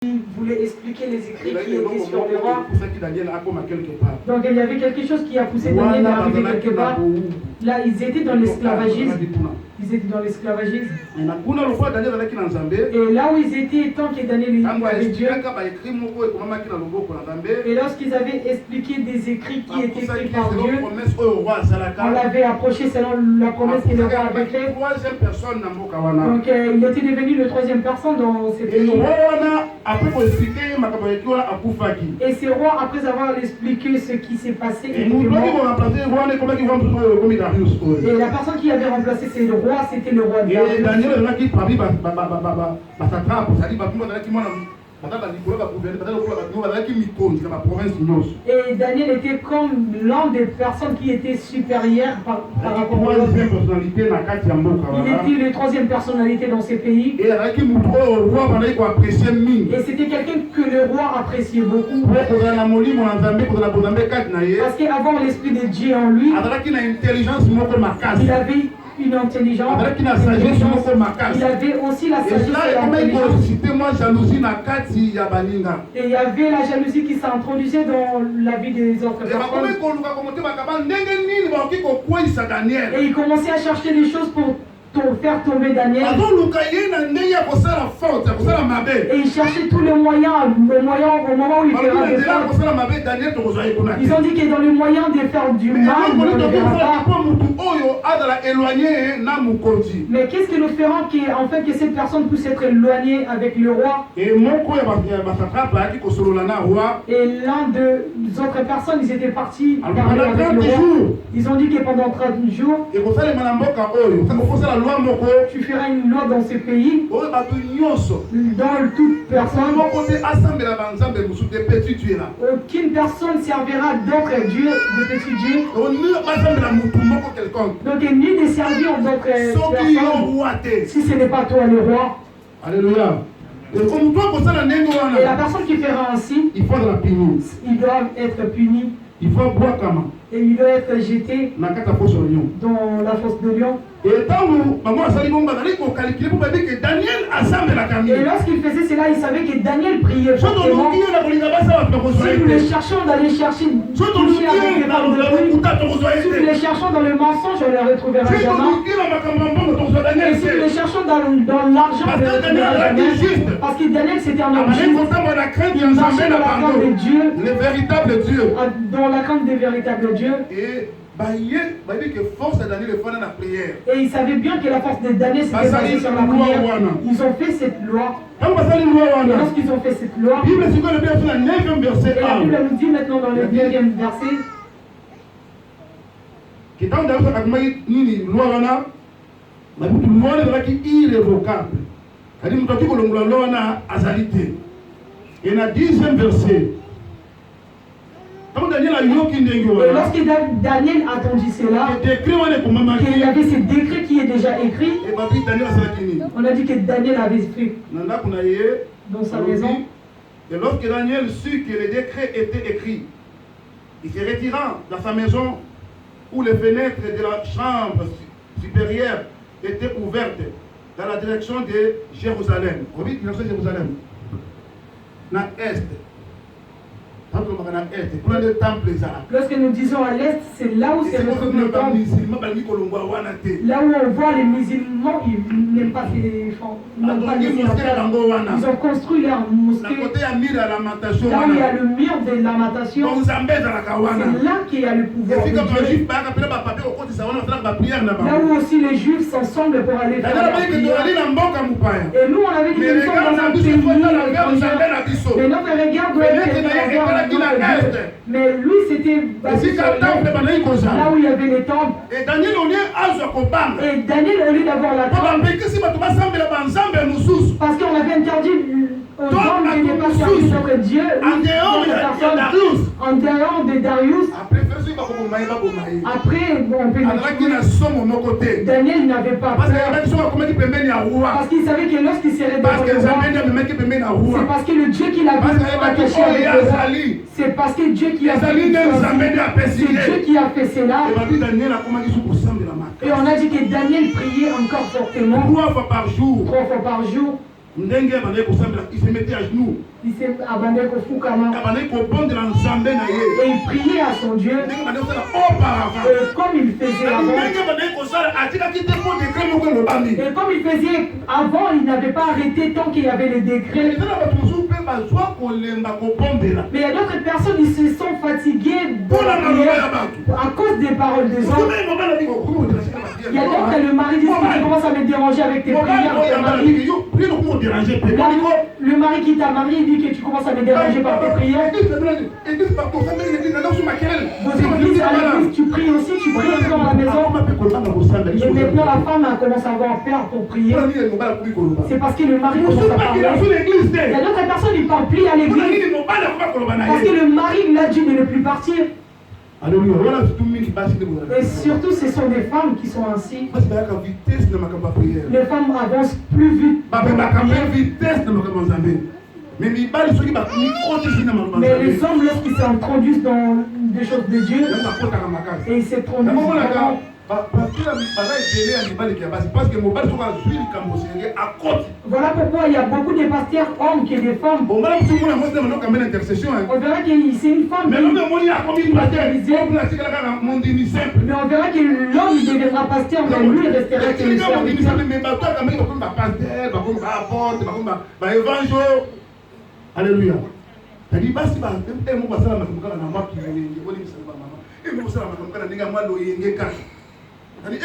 Il voulait expliquer les écrits qui étaient sur le roi. Donc il y avait quelque chose qui a poussé Daniel à arriver quelque part. Là, ils étaient dans l'esclavagisme. Ils étaient dans l'esclavagisme. Et là où ils étaient, tant que Daniel avait Dieu. Et lorsqu'ils avaient expliqué des écrits qui étaient écrits par Dieu, on l'avait approché selon la promesse que le roi avait faite. Donc il était devenu le troisième personne dans ce pays. Et ce roi, après avoir expliqué ce qui s'est passé, et la personne qui avait remplacé c'est le roi, c'était le roi Darius. Et Daniel était comme l'un des personnes qui étaient supérieures par rapport au roi. Il était la troisième personnalité dans ces pays. Et c'était quelqu'un que le roi appréciait beaucoup. Parce qu'avant l'esprit de Dieu en lui, il avait une intelligence. Il avait aussi la sagesse et l'intelligence. Et il y avait la jalousie qui s'introduisait dans la vie des autres personnes. Et il commençait à chercher des choses pour faire tomber Daniel. Et il cherchait tous les moyens au moment où il fera des fautes. Ils ont dit que dans le moyen de faire du mal, on ne le verra pas. Mais qu'est-ce que nous ferons en fait que cette personne puisse être éloignée avec le roi? Et l'un des autres personnes, ils étaient partis parler avec le roi. Ils ont dit que pendant 30 jours, tu feras une loi dans ce pays dans toute personne. Aucune personne servira d'autres dieux, de petits dieux. Donc ni de servir d'autres personnes si ce n'est pas toi le roi. Alléluia. Et la personne qui fera ainsi, il faut la punir. Ils doivent être punis. Il faut boire comment? Et il doit être jeté dans la fosse de lion. Et lorsqu'il faisait cela, il savait que Daniel priait fortement. Si nous les cherchons d'aller chercher, si nous les cherchons dans le mensonge, on les retrouvera jamais. Et si nous les cherchons dans l'argent, on les retrouvera jamais. Parce que Daniel c'était un homme juste. Il marchait dans la crainte de Dieu, le véritable Dieu, dans la crainte des véritables dieux. Et ils savaient bien que la force de Daniel c'était basée sur la prière. Ils ont fait cette loi. Et lorsqu'ils ont fait cette loi, et la Bible nous dit maintenant dans le 9e verset et dans le 10e verset, et lorsque Daniel a entendu cela, qu'il y avait ce décret qui est déjà écrit, on a dit que Daniel avait fait dans sa maison. Et lorsque Daniel sut que le décret était écrit, il se retira dans sa maison où les fenêtres de la chambre supérieure étaient ouvertes dans la direction de Jérusalem. Vous voyez, direction de Jérusalem. Dans l'est. Lorsque nous disons à l'est, c'est là où c'est le temple. Là où on voit les musulmans, ils n'aiment pas ces gens. Ils ont construit leur mosquée. Là où il y a le mur de lamentation, c'est là qu'il y a le pouvoir de Dieu. Là où aussi les juifs s'ensemble pour aller faire la prière. Et nous, on avait dit que nous sommes dans un pays. Mais notre regard doit être mais lui c'était basé sur là où il y avait les temples. Et Daniel au lieu d'avoir la temple, parce qu'on avait interdit aux hommes de ne pas servir notre Dieu en dehors de Darius. Après on peut le tuer. Daniel n'avait pas peur parce qu'il savait que lorsqu'il serait devant le roi, c'est parce que le Dieu qu'il a vu attaché avec le roi. C'est parce que Dieu qui a fait cela. Et on a dit que Daniel priait encore fortement. 3 fois par jour. Il se mettait à genoux. Il s'est abandonné au Fukama. Et il priait à son Dieu. Et comme il faisait avant. Et comme il faisait avant, il n'avait pas arrêté tant qu'il y avait les décrets. Mais il y a d'autres personnes qui se sont fatiguées à cause des paroles des hommes. Il y a d'autres, le mari dit que tu commences à me déranger avec tes prières. Le mari qui t'a marié dit que tu commences à me déranger par tes prières. Vos églises, à l'église, tu pries aussi, tu pries encore à la maison. Et maintenant la femme commence à avoir peur pour prier. C'est parce que le mari commence à parler. Il y a d'autres personnes qui ne parlent plus à l'église. Parce que le mari l'a dit de ne plus partir. Et surtout, ce sont des femmes qui sont ainsi. Les femmes avancent plus vite. Mais les hommes, lorsqu'ils s'introduisent dans des choses de Dieu, et ils s'introduisent vraiment. Voilà pourquoi il y a beaucoup de pasteurs hommes qui sont des femmes. On verra que c'est une femme. Mais on verra que l'homme deviendra pasteur, mais lui restera que le serviteur. Alléluia. Donc, les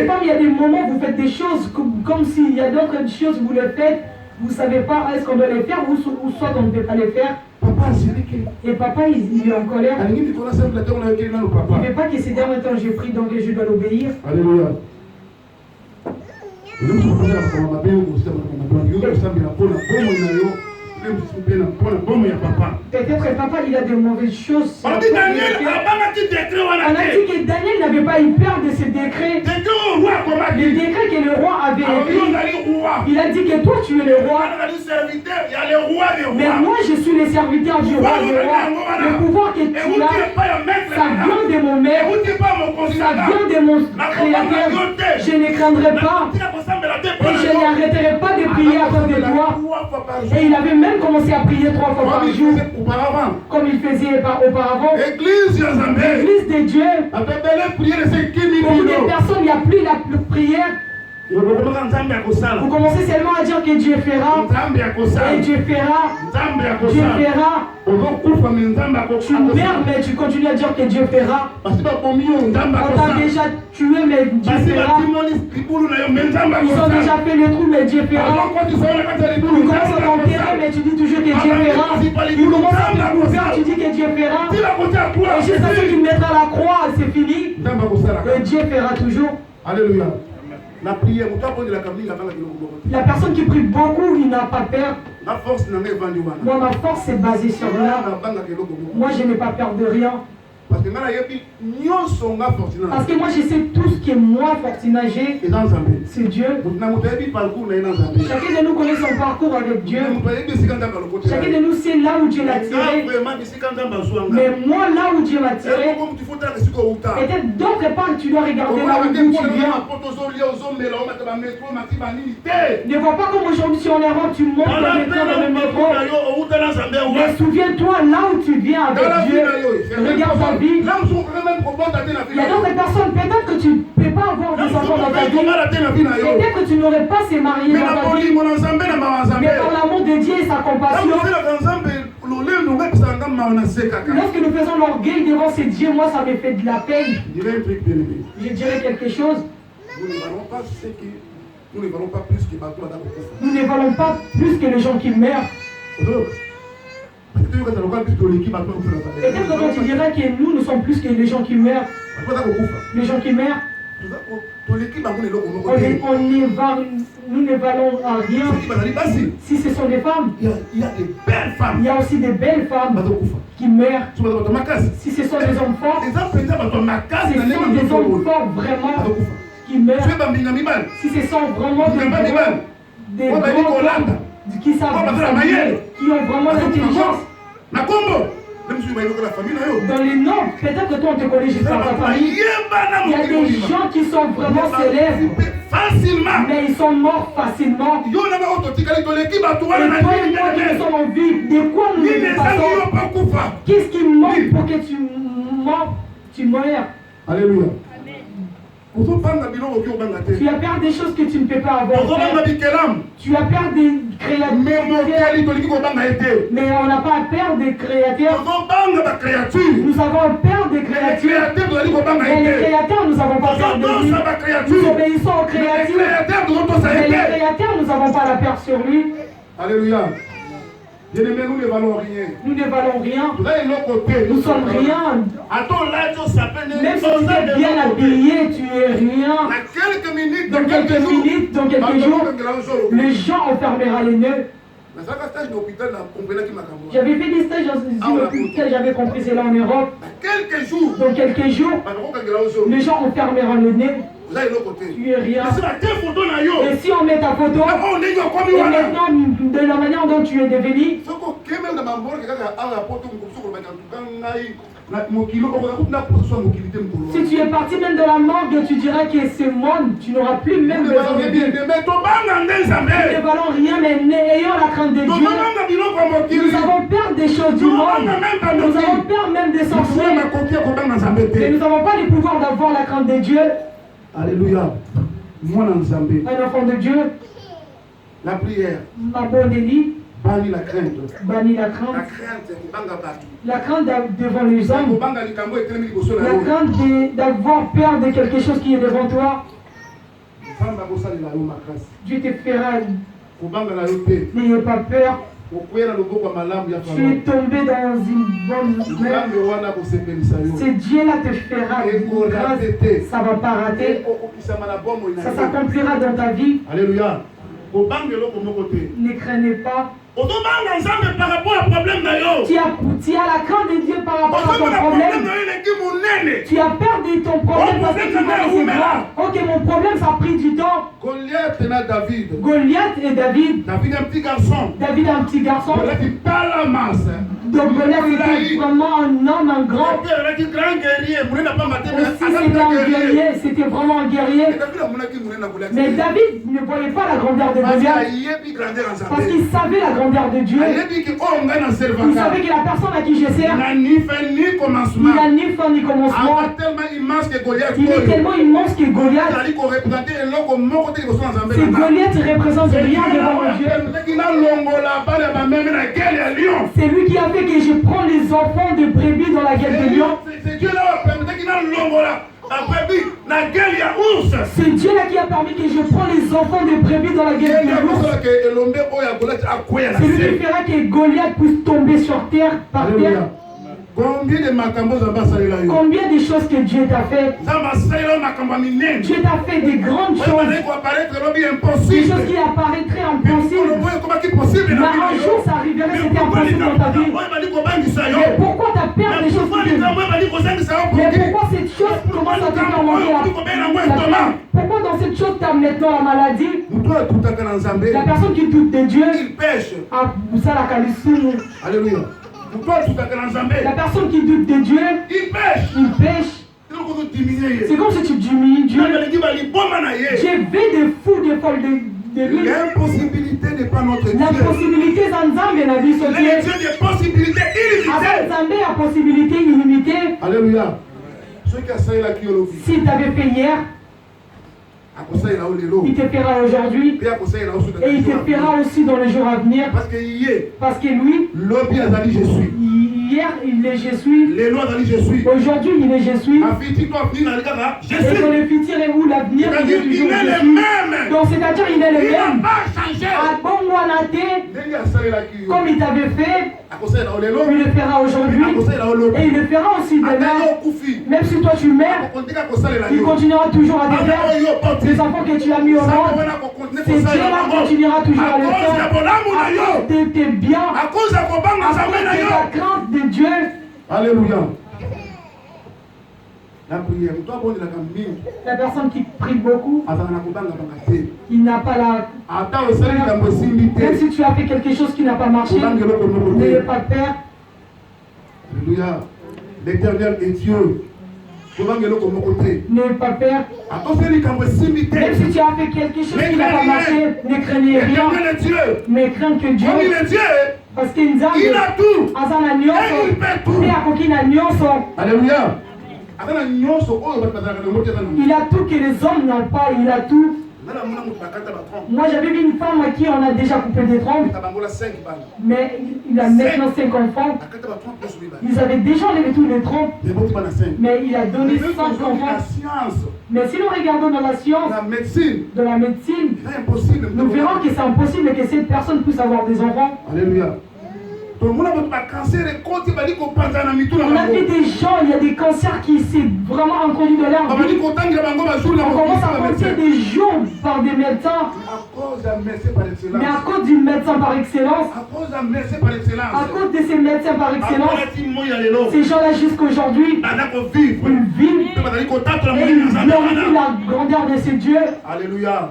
femmes, il y a des moments où vous faites des choses comme s'il y a d'autres choses vous les faites, vous ne savez pas est-ce qu'on doit les faire ou soit on ne peut pas les faire. Et papa, il est en colère. Il ne veut pas que ces derniers temps je prie donc je dois l'obéir. Alléluia. Peut-être papa il a de mauvaises choses. On a dit que Daniel n'avait pas eu peur de ce décret. Le décret que le roi avait écrit. Il a dit que toi tu es le roi. Mais moi je suis le serviteur du roi. Le pouvoir que tu as, ça vient de mon maître. Ça vient de mon créateur. Je ne craindrai pas. Et je n'arrêterai pas de prier à cause de toi. Et il avait même commencé à prier 3 fois par jour, comme il faisait auparavant. Église de Dieu. Pour des personnes, il n'y a plus la prière. Vous commencez seulement à dire que Dieu fera. Et Dieu fera. Dieu fera. Tu meurs, mais tu continues à dire que Dieu fera. On t'a déjà tué, mais Dieu fera. Ils ont déjà fait le trou, mais Dieu fera. Tu commences à t'enterrer, mais tu dis toujours que Dieu fera. Tu commences à te couvrir, tu dis que Dieu fera. Et juste à ce qu'il mettra la croix, c'est fini. Et Dieu fera toujours. Alléluia. La personne qui prie beaucoup, il n'a pas peur. Moi, ma force est basée sur là. Moi, je n'ai pas peur de rien. Parce que moi je sais tout ce qui est moi Fortinagé, c'est Dieu. Chacun de nous connaît son parcours avec Dieu. Chacun de nous sait là où Dieu l'a tiré. Mais moi là où Dieu m'a tiré, peut-être d'autre part tu dois regarder là où tu viens. Ne vois pas comme aujourd'hui sur les rangs tu montes dans le métro. Mais souviens-toi là où tu viens avec Dieu. Regarde ta vie. Il y a d'autres personnes, peut-être que tu ne peux pas avoir des enfants dans ta vie. Peut-être que tu n'aurais pas se marier dans ta vie. Mais par l'amour de Dieu et sa compassion, lorsque nous faisons l'orgueil devant ces dieux, moi ça me fait de la peine. Je dirais quelque chose. Nous ne valons pas plus que les gens qui meurent. Peut-être que tu dirais que nous sommes plus que les gens qui meurent. Les gens qui meurent. Nous ne valons rien. Si ce sont des femmes, il y a aussi des belles femmes qui meurent. Si ce sont des hommes forts, ce sont des hommes forts vraiment qui meurent. Si ce sont vraiment des grands hommes qui savent, qui ont vraiment l'intelligence. Dans les noms, peut-être que toi on te connaît juste par ta famille. Il y a des gens qui sont vraiment célèbres, mais ils sont morts facilement. Et toi et moi qui sommes en vie, de quoi nous nous passons? Qu'est-ce qui manque pour que tu meurs? Alléluia. Tu as peur des choses que tu ne peux pas avoir. Tu as peur des créatures. Mais on n'a pas peur des créatures. Nous avons peur des créatures. Mais les créateurs, nous n'avons pas peur de lui. Nous obéissons aux créatures. Mais les créateurs, nous n'avons pas la peur sur lui. Alléluia. Bien-aimés, nous ne valons rien. Nous ne valons rien. Nous sommes rien. Même si tu es bien habillé, tu es rien. Dans quelques minutes, dans quelques jours, les gens enfermera les nœuds. J'avais fait des stages dans une hôpital, j'avais compris cela en Europe. Dans quelques jours, les gens enfermeront le nez. Tu es rien. Et si on met ta photo, et maintenant, de la manière dont tu es devenu, si tu es parti même de la morgue, tu dirais que ce monde, tu n'auras plus même besoin de Dieu. Nous ne valons rien, mais ayant la crainte de Dieu, nous avons peur des choses du monde. Nous avons peur même des sorciers. Mais nous n'avons pas le pouvoir d'avoir la crainte de Dieu. Alléluia. Un enfant de Dieu. La prière. Ma bonne Élie. Bannis la crainte. Bannis la crainte. La crainte devant les hommes. La crainte d'avoir peur de quelque chose qui est devant toi. Dieu te fera. N'ayez pas peur. Tu es tombé dans une bonne main. Ce Dieu-là te fera grâce. Ça ne va pas rater. Ça s'accomplira dans ta vie. Alléluia. Ne craignez pas. Tu as la crainte de Dieu par rapport à ton problème. Tu as peur de ton problème parce que tu vois que c'est grave. Ok, mon problème, ça a pris du temps. Goliath et David. Goliath et David. David un petit garçon. David un petit garçon. Goliath il pas la masse. Donc Goliath était vraiment un homme, un grand. Aussi c'était un guerrier, c'était vraiment un guerrier. Mais David ne voyait pas la grandeur de Goliath. Parce qu'il savait la grandeur de Dieu. Il savait que la personne à qui je sers, il n'a ni fin ni commencement. Il est tellement immense que Goliath, si Goliath représente rien devant Dieu, c'est lui qui a fait que je prends les enfants de brebis dans la gueule de lion. C'est Dieu là qui a permis que je prends les enfants de brebis dans la gueule de l'ours. C'est lui qui fera que Goliath puisse tomber sur terre, par terre. Combien de choses que Dieu t'a fait? Dieu t'a fait des grandes choses. Des choses qui apparaîtraient impossibles. Mais un jour ça arriverait, c'était impossible dans ta vie. Mais pourquoi tu as peur des choses qui te... Mais pourquoi cette chose commence à te faire manquer la paix? Pourquoi dans cette chose tu as maintenant la maladie? La personne qui doute de Dieu, il pêche. Alléluia. La personne qui doute de Dieu, il pêche. C'est comme si tu diminues Dieu. J'ai vu des fous, des folles de lui. L'impossibilité n'est pas notre Dieu. L'impossibilité, c'est un Dieu. C'est Dieu des possibilités illimitées. Avec possibilité illimitée. Alléluia. Si tu avais fait hier, il te fera aujourd'hui. Et il te fera aussi dans les jours à venir. Parce que lui, hier il est je suis. Aujourd'hui il est je suis. Et dans le futur et où l'avenir il est toujours je suis. Donc c'est-à-dire il est le même. À bon comme il t'avait fait, il le fera aujourd'hui. Et il le fera aussi demain. Même si toi tu meurs, il continuera toujours à te faire. Les enfants que tu as mis au monde, c'est Dieu là continuera toujours à le faire. À cause de tes biens, à cause de la crainte de Dieu. Alléluia. La prière. La personne qui prie beaucoup, il n'a pas la... Même si tu as fait quelque chose qui n'a pas marché, n'ayez pas peur. Alléluia. L'Éternel est Dieu. N'aie pas peur. Même si tu as fait quelque chose qui n'a pas marché, ne craignez rien. Mais crains que Dieu. Parce qu'il a tout. Il a tout que les hommes n'ont pas. Il a tout. Moi j'avais vu une femme à qui on a déjà coupé des trompes, mais il a maintenant 5 enfants. Ils avaient déjà enlevé tous les trompes, mais il a donné 5 enfants. Mais si nous regardons dans la science de la médecine, nous verrons que c'est impossible que cette personne puisse avoir des enfants. Alléluia. On a vu des gens, il y a des cancers qui s'est vraiment introduit dans leur vie. On commence à compter des jours par des médecins. Mais à cause du médecin par excellence, à cause de ces médecins par excellence, ces gens-là jusqu'aujourd'hui, ils vivent et ils glorifient la grandeur de ce Dieu. Alléluia.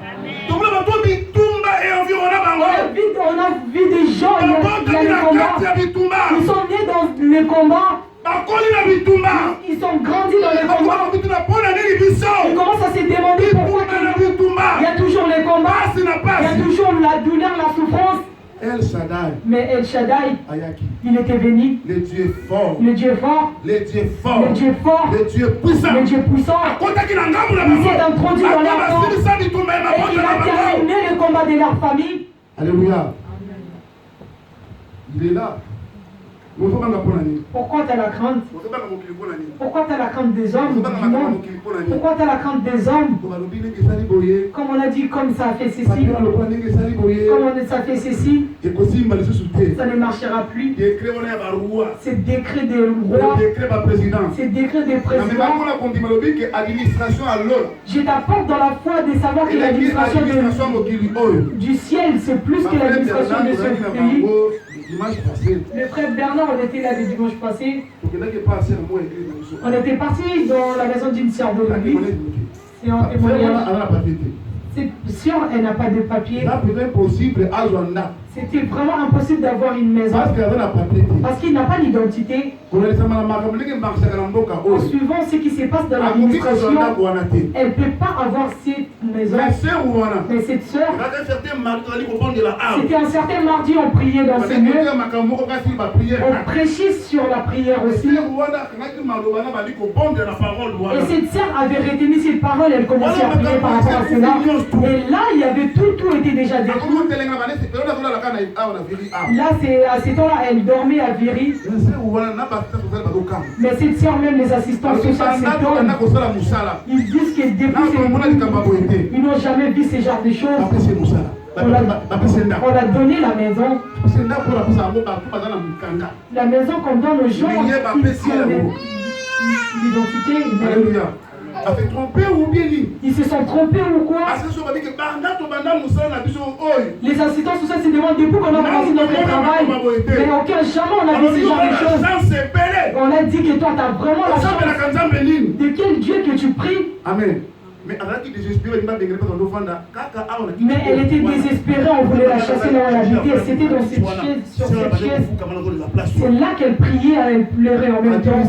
On a vu des gens, il y a les combats. Ils sont nés dans les combats. Ils sont grandis dans les combats. Ils commencent à se demander pourquoi il y a toujours les combats. Il y a toujours la douleur, la souffrance. Mais El Shaddai, il était venu. Le Dieu fort. Le Dieu fort. Le Dieu fort. Le Dieu fort. Le Dieu puissant. Le Dieu puissant. Il s'est introduit dans leur corps. Et il a terminé le combat de leur famille. Alléluia. Il est là. Pourquoi tu as la crainte? Pourquoi tu as la crainte des hommes du monde? Pourquoi tu as la crainte des hommes? Comme on a dit, comme ça a fait ceci, comme ça fait ceci, ça ne marchera plus. C'est décret de roi, c'est décret de président. Je t'apporte dans la foi de savoir que l'administration du ciel, c'est plus que l'administration de ce pays. Le frère Bernard, on était là le dimanche passé. On était parti dans la maison d'une sœur de l'église. C'est un témoignage. C'est sûr, elle n'a pas de papier. C'était vraiment impossible d'avoir une maison. Parce qu'il n'a pas d'identité. En suivant ce qui se passe dans l'administration, elle ne peut pas avoir cette maison. Mais cette soeur, c'était un certain mardi, on priait dans ce lieu. On prêchait sur la prière aussi. Et cette sœur avait retenu cette parole, elle commençait à prier par rapport à cela. Et là, il y avait tout était déjà détruit. Là, c'est à ce temps-là, elle dormait à Viry. Mais cette sœur, même les assistants sociaux s'étonnent. Ils disent que depuis ils n'ont jamais vu ce genre de choses. On a donné la maison. La maison qu'on donne aux gens, l'identité. Ils se sont trompés ou quoi? Les assistants sociaux se demandent depuis qu'on a commencé notre travail. Mais aucun jamais on a dit ce genre de choses. On a dit que toi tu as vraiment la chance. De quel Dieu que tu pries? Amen. Mais elle était désespérée, on voulait la chasser là où elle habitait. C'était dans cette chaise, sur cette chaise. C'est là qu'elle priait, elle pleurait en même temps.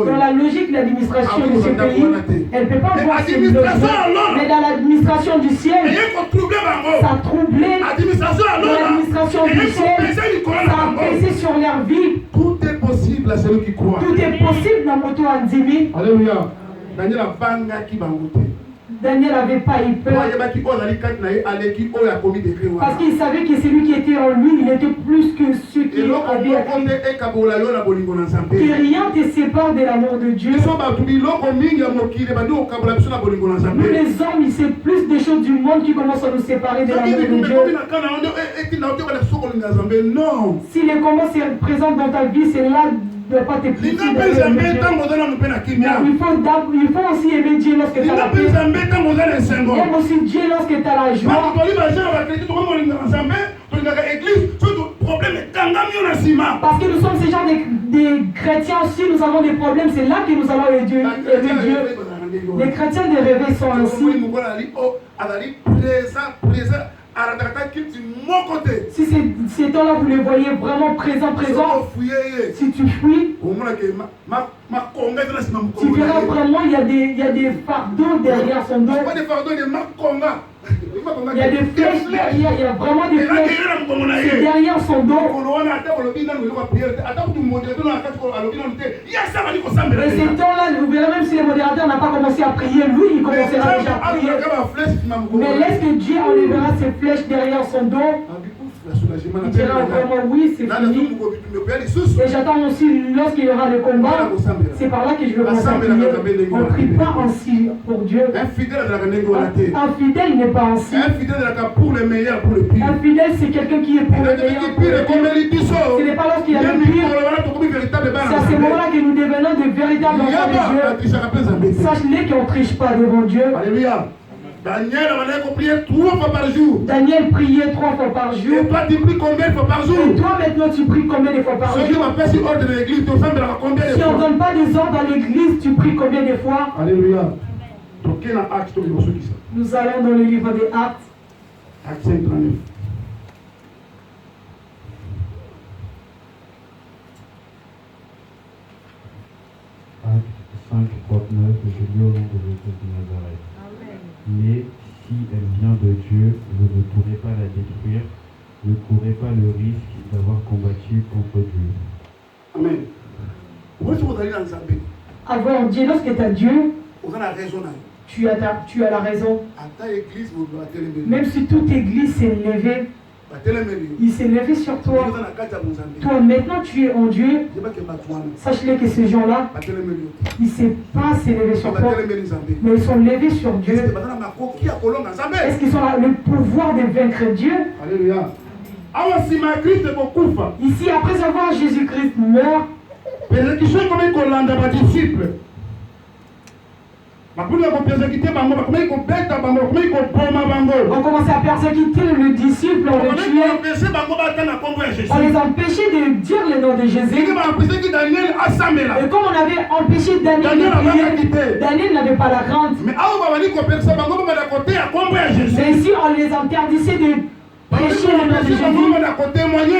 Dans la logique de l'administration de ce pays, elle ne peut pas voir ce logement. Mais dans l'administration du ciel, ça a troublé. Dans l'administration du ciel, ça a pesé sur leur vie. Tout est possible à celui qui croit. Tout est possible dans Moto Anzimi. Alléluia. Daniel n'avait pas eu peur. Parce qu'il savait que celui qui était en lui, il était plus que ceux qui avaient appris. Que rien ne te sépare de l'amour de Dieu. Nous les hommes, c'est plus des choses du monde qui commencent à nous séparer de l'amour de Dieu. Non. Si les combats se présentent dans ta vie, c'est là de ne pas te plier. Il faut aussi aimer Dieu lorsque tu as la paix. Aime aussi Dieu lorsque tu as la joie. Parce que nous sommes ces gens de chrétiens aussi, nous avons des problèmes, c'est là que nous allons aimer Dieu. Les chrétiens de réveil sont ainsi. Si ces temps-là, vous les voyez vraiment présents, si tu fuis, tu verras vraiment, il y a des fardeaux derrière son dos. Il y a des flèches derrière, il y a vraiment des flèches. C'est derrière son dos. Et ces temps-là, vous verrez, même si le modérateur n'a pas commencé à prier, lui, il commencera déjà à prier. Mais laisse que Dieu enlèvera ces flèches derrière son dos. Il dira vraiment oui, c'est fini. Et j'attends aussi, lorsqu'il y aura le combat, c'est par là que je vais commencer à prier. On ne prie pas ainsi pour Dieu. Un fidèle n'est pas ainsi. Un fidèle pour le meilleur, pour le pire. Un fidèle, c'est quelqu'un qui est pour le meilleur. Ce n'est pas lorsqu'il y a le pire. C'est à ce moment-là que nous devenons de véritables enfants de Dieu. Sache-les qu'on ne triche pas devant Dieu. Alléluia. Daniel priait 3 fois par jour. Daniel priait 3 fois par jour. Et toi, tu pries combien de fois par jour? Et toi, maintenant, tu pries combien de fois par jour? Si on ne donne pas des ordres à l'église, tu pries combien de fois? Alléluia. Nous allons dans le livre des Actes. Actes 5:39. Actes 5:39, je lis au nom de Jésus de Nazareth. Mais si elle vient de Dieu, vous ne pourrez pas la détruire, ne courez pas le risque d'avoir combattu contre Dieu. Amen. Avoir Dieu, lorsque tu as Dieu, tu as la raison. Même si toute église s'est levée, il s'est levé sur toi. Toi, maintenant, tu es en Dieu. Sache-le que ces gens-là, ils ne savent pas s'élever sur toi, mais ils sont levés sur Dieu. Est-ce qu'ils ont le pouvoir de vaincre Dieu? Alléluia. Ici, après avoir Jésus-Christ meurt, on commence à persécuter le disciple, on le tuait. On les empêchait de dire le nom de Jésus. Et comme on avait empêché Daniel de prier, Daniel n'avait pas la crainte. Mais ici, on les interdisait de prêcher le nom de Jésus.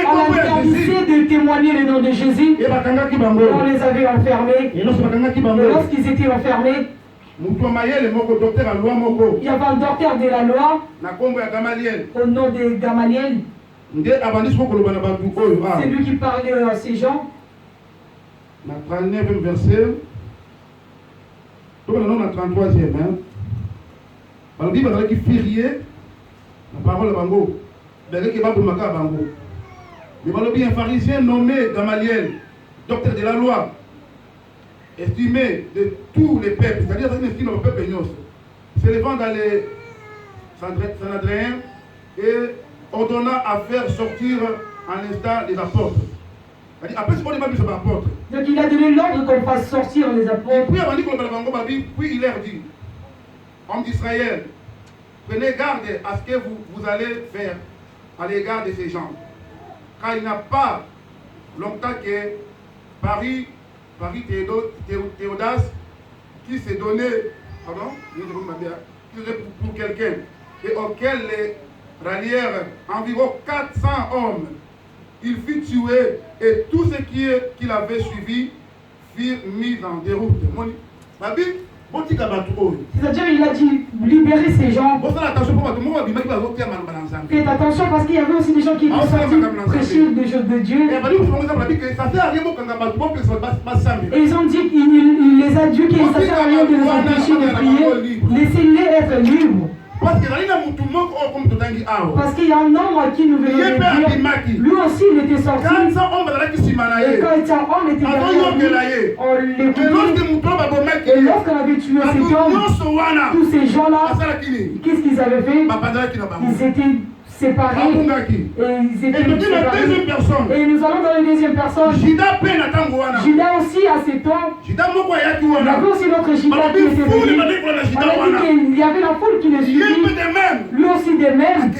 On interdisait de témoigner le nom de Jésus. Et on les avait enfermés. Et lorsqu'ils étaient enfermés, il y avait un docteur de la loi au nom de Gamaliel. C'est lui qui parlait à ces gens. Dans le 39e verset, dans le 33e, il dit qu'il fériait la parole de Bango. Il dit qu'il y a un pharisien nommé Gamaliel, docteur de la loi, estimé de tous les peuples, c'est-à-dire estimé au peuple Ignos, s'élevant dans les Sanhedrin et ordonnant à faire sortir en instant les apôtres. Après, c'est pas les apôtres. Donc il a donné l'ordre qu'on fasse sortir les apôtres. Puis il leur dit, hommes d'Israël, prenez garde à ce que vous allez faire à l'égard de ces gens. Car il n'y a pas longtemps que Paris Théodas, qui s'est donné pour quelqu'un, et auquel les rallièrent environ 400 hommes. Il fut tué et tous ceux qui l'avaient suivi furent mis en déroute. C'est-à-dire, il a dit libérer ces gens. Faites attention parce qu'il y avait aussi des gens qui étaient sortis prêcher des choses de Dieu. Et ils ont dit qu'il les a dit qu'il ne sert à rien de les empêcher de prier. Laissez-les être libres. Parce qu'il y a un homme à qui nous venons de dire, lui aussi il était sorti. Et quand un homme était derrière lui, on l'écoutait. Et lorsqu'on avait tué cet homme, tous ces gens-là, qu'est-ce qu'ils avaient fait? Ils étaient séparés. Et ils étaient séparés. Et nous allons dans la deuxième personne. Judas aussi à ses temps. Il y avait aussi notre Judas qui était venu. On a dit qu'il y avait la foule qui le suivait. Lui aussi de même.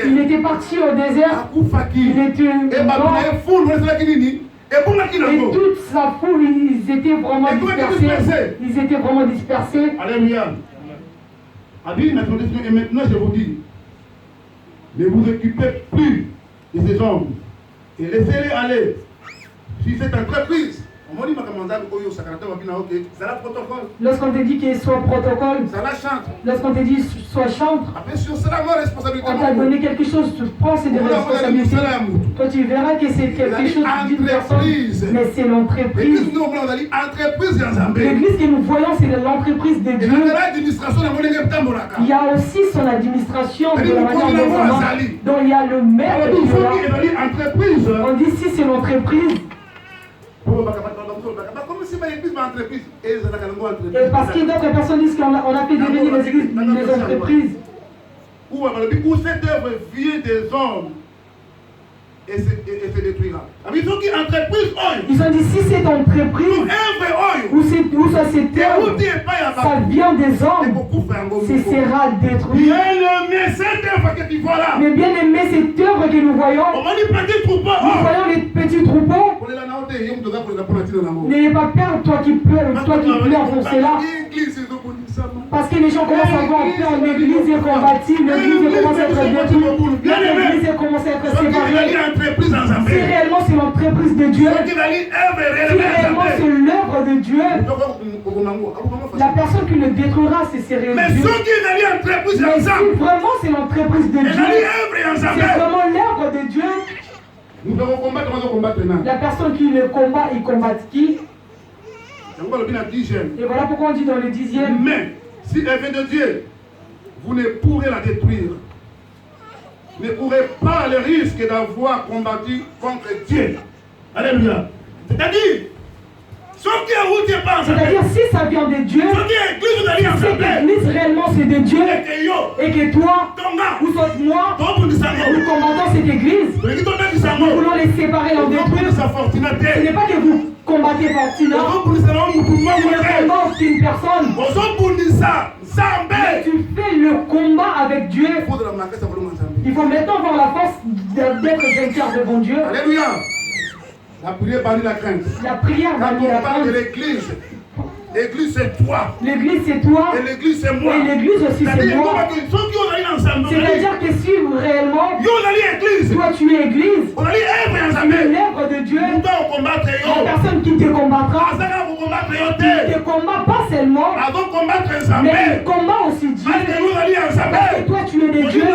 Il était parti au désert. Il était mort. Et toute sa foule, ils étaient vraiment dispersés. Ils étaient vraiment dispersés. Alléluia. Et maintenant je vous dis, Ne vous occupez plus de ces hommes et laissez-les aller. Si cette entreprise, lorsqu'on te dit qu'il soit protocole, lorsqu'on te dit soit chantre, on t'a donné quelque chose, tu prends ces responsabilités. Quand tu verras que c'est quelque chose d'une personne, mais c'est l'entreprise. L'église que nous voyons, c'est l'entreprise de Dieu. Il y a aussi son administration de la manière dont il y a le maire de Dieu. On dit si c'est l'entreprise. Et parce que d'autres personnes disent qu'on a fait devenir les églises des entreprises. Où cette œuvre vient des hommes et se détruira. Ils ont dit si cette entreprise ou ça cette œuvre, ça vient des hommes, ce sera détruit. Mais bien aimé, cette œuvre que nous voyons les petits troupeaux. N'ayez pas peur, toi qui pleures pour cela. Parce que les gens commencent à avoir peur, l'église est combative, l'église commence à être détruite, l'église commence à être séparée. Si réellement c'est l'entreprise de Dieu, si réellement c'est l'œuvre de Dieu, la personne qui le détruira, c'est Dieu. Mais si vraiment c'est l'entreprise de Dieu, c'est vraiment l'œuvre de Dieu. Nous devons combattre, la personne qui le combat, il combat qui? Et voilà pourquoi on dit dans le 10e. Mais si elle vient de Dieu, vous ne pourrez la détruire. Vous ne pourrez pas le risque d'avoir combattu contre Dieu. Alléluia. C'est-à-dire, si ça vient de Dieu, si cette église réellement c'est de Dieu, et que toi, ou soit moi, nous combattons cette église, nous voulons les séparer, les détruire. Ce n'est pas que vous combattez Fortina, tu ne combats qu'une personne, mais tu fais le combat avec Dieu. Il faut maintenant avoir la force d'être vainqueur devant Dieu. Alléluia. La prière bannit la crainte. La prière bannit la crainte. Quand on parle de l'église, l'église c'est toi. L'église c'est toi. Et l'église c'est moi. Et l'église aussi c'est moi. C'est-à-dire que si réellement toi tu es église, tu es l'œuvre de Dieu, la personne qui te combattra ne te combat pas seulement, mais il combat aussi Dieu. Parce que toi tu es de Dieu. Et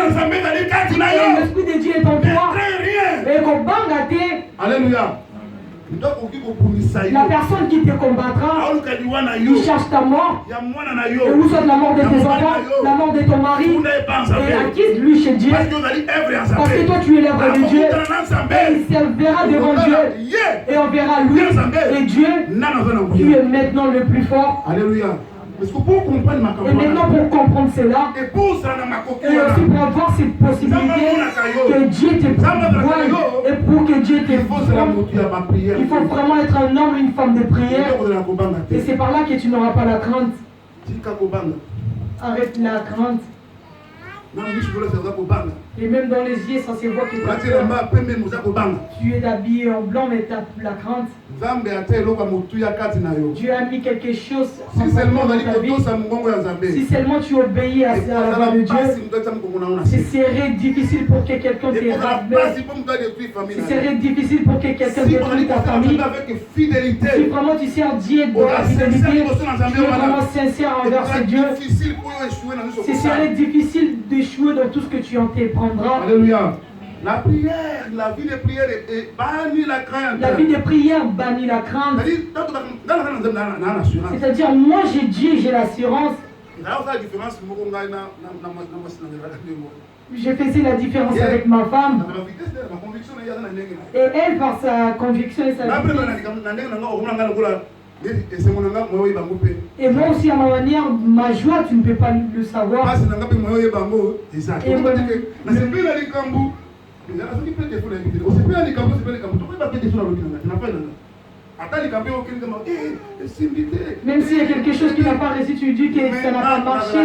l'esprit de Dieu est en toi. Et qu'on bangate. Alléluia. La personne qui te combattra, il cherche ta mort, et où soit la mort de tes enfants, la mort de ton mari, et acquise lui chez Dieu, parce que toi tu es l'œuvre de Dieu, et il servira devant Dieu, et on verra lui et Dieu, tu es maintenant le plus fort. Alléluia. Et maintenant pour comprendre cela, et aussi pour avoir cette possibilité que Dieu te voie et pour que Dieu te voie, il faut vraiment être un homme, une femme de prière. Et c'est par là que tu n'auras pas la crainte. Arrête la crainte. Et même dans les yeux, ça se voit que tu es habillé en blanc, mais tu as la crainte. Dieu a mis quelque chose si seulement tu obéis à la voix de Dieu, ce serait difficile pour que quelqu'un te rabaisse. Ce serait difficile pour que quelqu'un détruise ta famille. Si vraiment tu sers Dieu dans la fidélité, tu es vraiment sincère envers ce Dieu, ce serait difficile d'échouer dans tout ce que tu entreprendras. Alléluia. La prière, la vie de prière bannit la crainte. La vie de prière bannit la crainte. C'est-à-dire, moi j'ai Dieu, j'ai l'assurance. Je faisais la différence avec ma femme. Et elle, par sa conviction et sa vie. Et moi aussi, à ma manière, ma joie, tu ne peux pas le savoir. Et moi, Même s'il y a quelque chose qui n'a pas réussi, tu dis que ça n'a pas marché.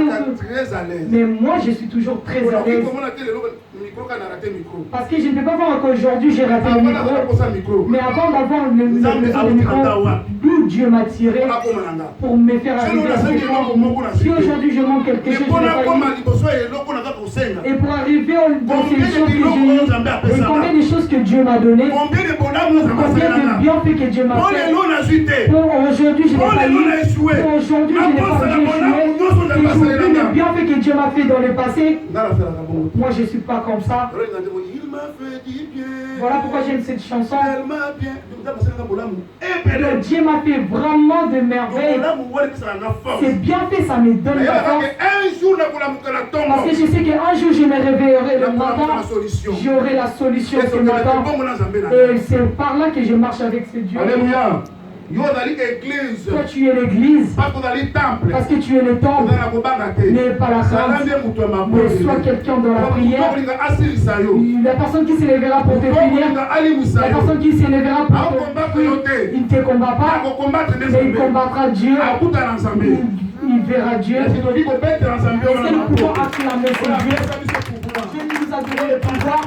Mais moi, je suis toujours très à l'aise. Parce que je ne peux pas voir qu'aujourd'hui j'ai raté le micro. Mais avant d'avoir le micro, d'où Dieu m'a tiré pour me faire arriver à ce point. Si aujourd'hui je manque quelque chose, et pour arriver dans ces choses que j'ai eues, et combien de choses que Dieu m'a données, combien de bienfaits que Dieu m'a fait. Pour aujourd'hui, je n'ai pas eu. Pour aujourd'hui, je n'ai pas échoué. Et j'oublie les bienfaits que Dieu m'a fait dans le passé. Moi, je ne suis pas comme ça. Voilà pourquoi j'aime cette chanson. Dieu m'a fait vraiment de merveilles. C'est bien fait, ça me donne la force. Parce que je sais qu'un jour je me réveillerai le matin, j'aurai la solution ce matin. Et c'est par là que je marche avec ce Dieu. Alléluia. Toi tu es l'église, parce que tu es le temple, mais pas la crainte. Mais sois quelqu'un dans la prière. La personne qui s'élèvera pour te finir, la personne qui s'élèvera pour te finir, il ne te combat pas, mais il combattra Dieu. Il verra Dieu. Est-ce que nous pouvons acclamer ce Dieu? Dieu nous a donné le pouvoir.